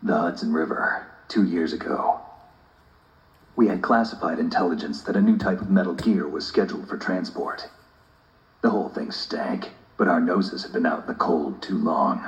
The Hudson River, 2 years ago. We had classified intelligence that a new type of metal gear was scheduled for transport. The whole thing stank, but our noses had been out in the cold too long.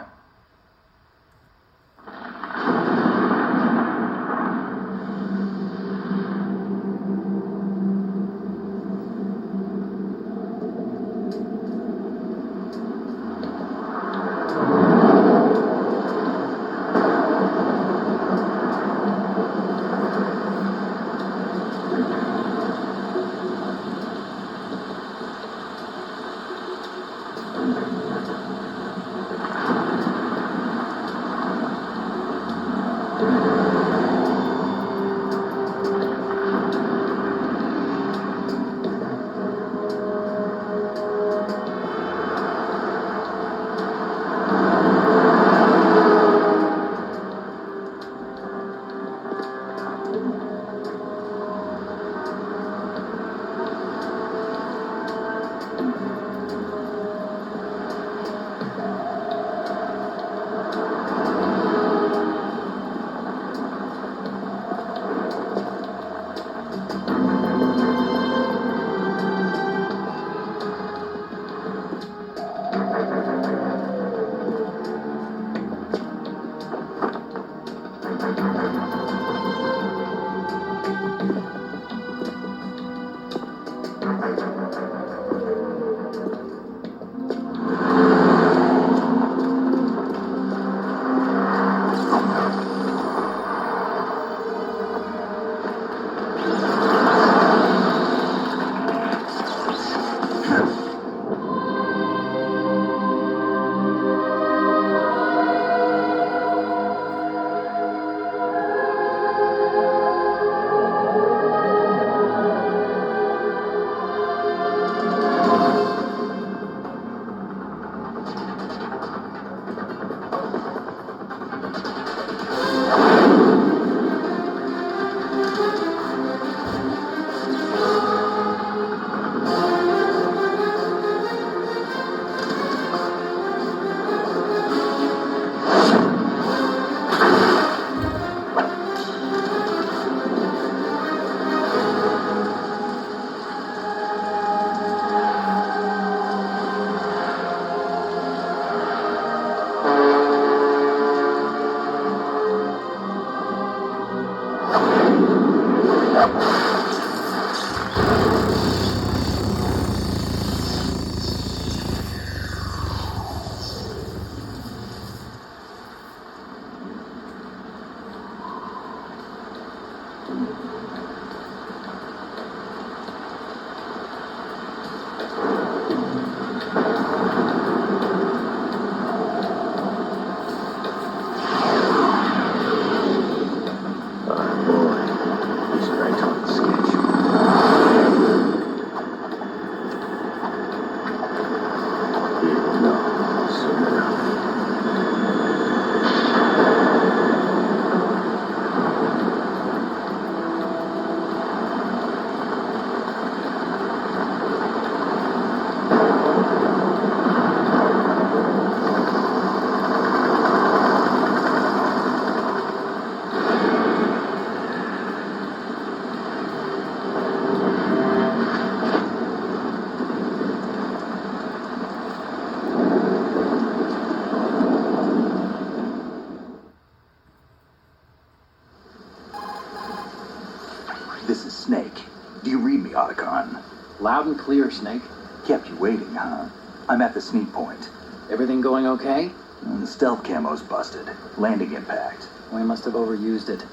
This is Snake. Do you read me, Otacon? Loud and clear, Snake. Kept you waiting, huh? I'm at the sneak point. Everything going okay? The stealth camo's busted. Landing impact. We must have overused it.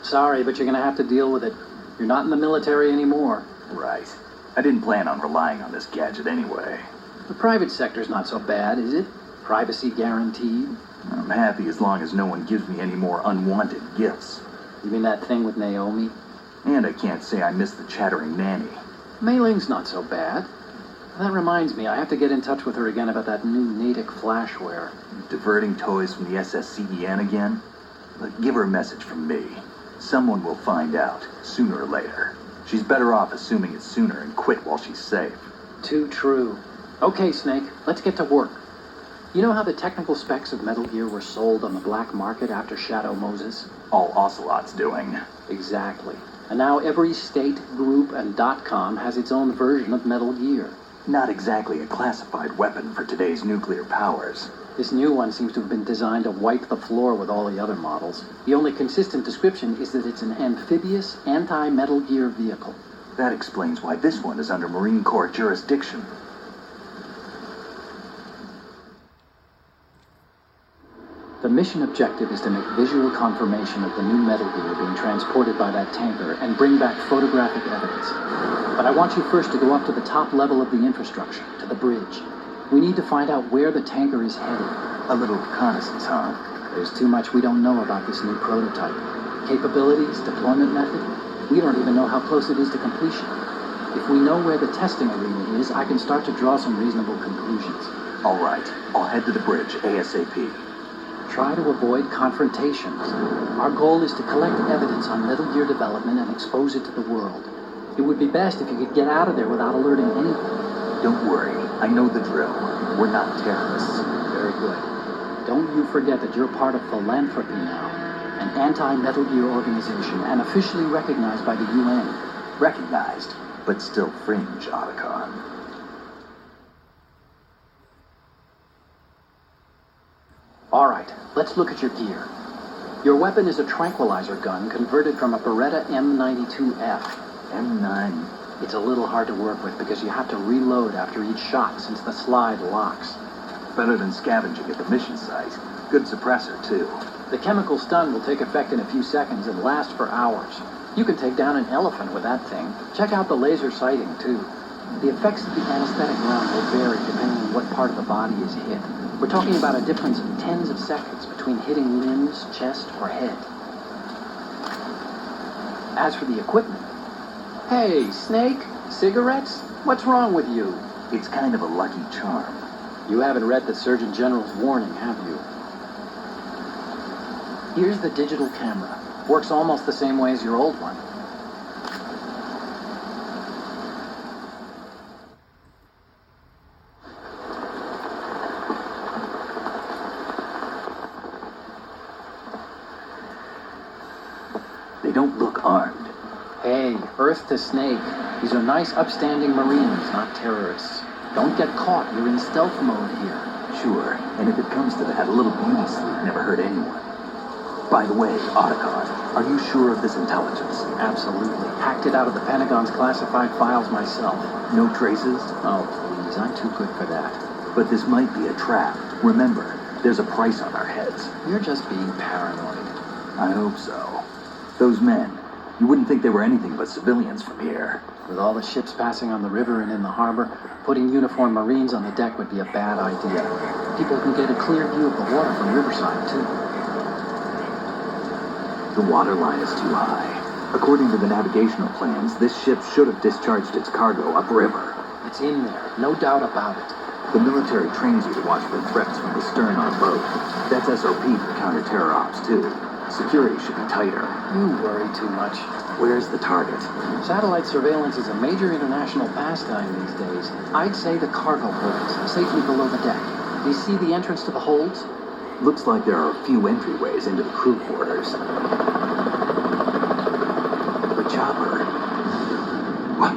Sorry, but you're gonna have to deal with it. You're not in the military anymore. Right. I didn't plan on relying on this gadget anyway. The private sector's not so bad, is it? Privacy guaranteed. I'm happy as long as no one gives me any more unwanted gifts. You mean that thing with Naomi? And I can't say I miss the chattering nanny. Mei Ling's not so bad. That reminds me, I have to get in touch with her again about that new Natick flashware. Diverting toys from the SSCEN again? But give her a message from me. Someone will find out, sooner or later. She's better off assuming it sooner and quit while she's safe. Too true. Okay, Snake, let's get to work. You know how the technical specs of Metal Gear were sold on the black market after Shadow Moses? All Ocelot's doing. Exactly. And now every state, group, and .com has its own version of Metal Gear. Not exactly a classified weapon for today's nuclear powers. This new one seems to have been designed to wipe the floor with all the other models. The only consistent description is that it's an amphibious, anti-Metal Gear vehicle. That explains why this one is under Marine Corps jurisdiction. The mission objective is to make visual confirmation of the new Metal Gear being transported by that tanker and bring back photographic evidence. But I want you first to go up to the top level of the infrastructure, to the bridge. We need to find out where the tanker is headed. A little reconnaissance, huh? There's too much we don't know about this new prototype. Capabilities, deployment method, we don't even know how close it is to completion. If we know where the testing arena is, I can start to draw some reasonable conclusions. All right, I'll head to the bridge ASAP. Try to avoid confrontations. Our goal is to collect evidence on Metal Gear development and expose it to the world. It would be best if you could get out of there without alerting anyone. Don't worry, I know the drill. We're not terrorists. Very good. Don't you forget that you're part of Philanthropy now, an anti-Metal Gear organization and officially recognized by the UN. Recognized, but still fringe, Otacon. All right, let's look at your gear. Your weapon is a tranquilizer gun converted from a Beretta M92F. M9. It's a little hard to work with because you have to reload after each shot since the slide locks. Better than scavenging at the mission site. Good suppressor, too. The chemical stun will take effect in a few seconds and last for hours. You can take down an elephant with that thing. Check out the laser sighting, too. The effects of the anesthetic round will vary depending on what part of the body is hit. We're talking about a difference of tens of seconds between hitting limbs, chest, or head. As for the equipment... Hey, Snake, cigarettes? What's wrong with you? It's kind of a lucky charm. You haven't read the Surgeon General's warning, have you? Here's the digital camera. Works almost the same way as your old one. They don't look armed. Hey, Earth to Snake. These are nice, upstanding Marines, not terrorists. Don't get caught. You're in stealth mode here. Sure, and if it comes to that, a little beauty sleep never hurt anyone. By the way, Otacon, are you sure of this intelligence? Absolutely. Hacked it out of the Pentagon's classified files myself. No traces? Oh, please, I'm too good for that. But this might be a trap. Remember, there's a price on our heads. You're just being paranoid. I hope so. Those men, you wouldn't think they were anything but civilians from here. With all the ships passing on the river and in the harbor, putting uniformed Marines on the deck would be a bad idea. People can get a clear view of the water from Riverside, too. The water line is too high. According to the navigational plans, this ship should have discharged its cargo upriver. It's in there, no doubt about it. The military trains you to watch for threats from the stern on boat. That's SOP for counter-terror ops, too. Security should be tighter. You worry too much. Where's the target? Satellite surveillance is a major international pastime these days. I'd say the cargo holds, safely below the deck. Do you see the entrance to the holds? Looks like there are a few entryways into the crew quarters. The chopper. What?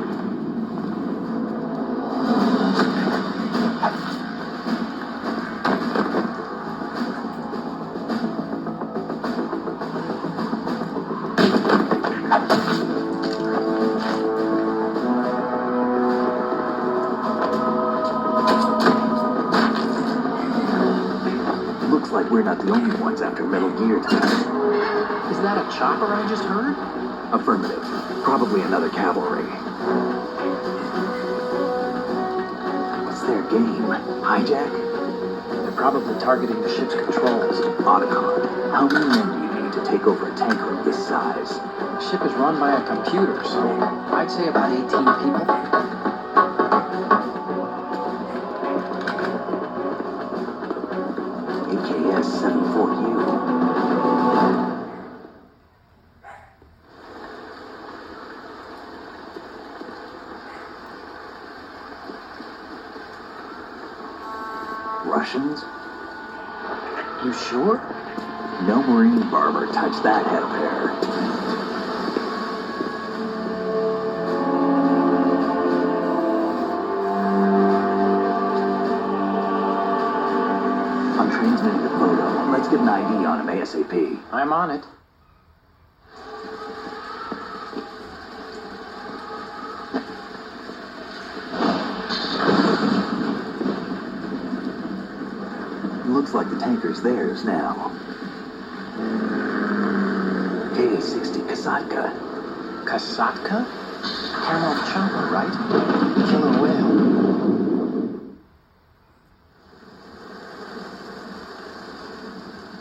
Looks like we're not the only ones after Metal Gear time. Is that a chopper I just heard? Affirmative. Probably another cavalry. What's their game? Hijack? They're probably targeting the ship's controls. Otacon, how many men do you need to take over a tanker of this size? The ship is run by a computer, so I'd say about 18 people. AKS 74U. Russians? You sure? No marine barber touched that head of hair. I'm transmitting the photo. Let's get an ID on him ASAP. I'm on it. Looks like the tanker's theirs now. KA-60 Kasatka. Kasatka? Camel chopper, right? Killer whale.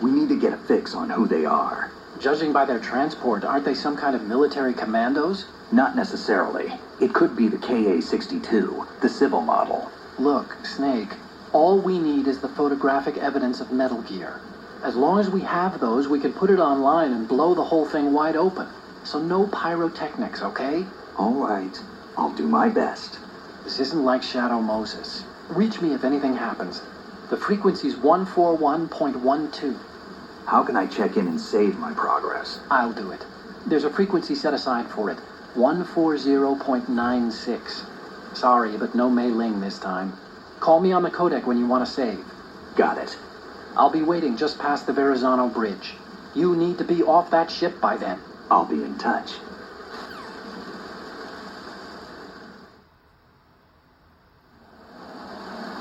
We need to get a fix on who they are. Judging by their transport, aren't they some kind of military commandos? Not necessarily. It could be the KA-62, the civil model. Look, Snake, all we need is the photographic evidence of Metal Gear. As long as we have those, we can put it online and blow the whole thing wide open. So no pyrotechnics, okay? All right. I'll do my best. This isn't like Shadow Moses. Reach me if anything happens. The frequency's 141.12. How can I check in and save my progress? I'll do it. There's a frequency set aside for it. 140.96. Sorry, but no Mei Ling this time. Call me on the codec when you want to save. Got it. I'll be waiting just past the Verrazano Bridge. You need to be off that ship by then. I'll be in touch.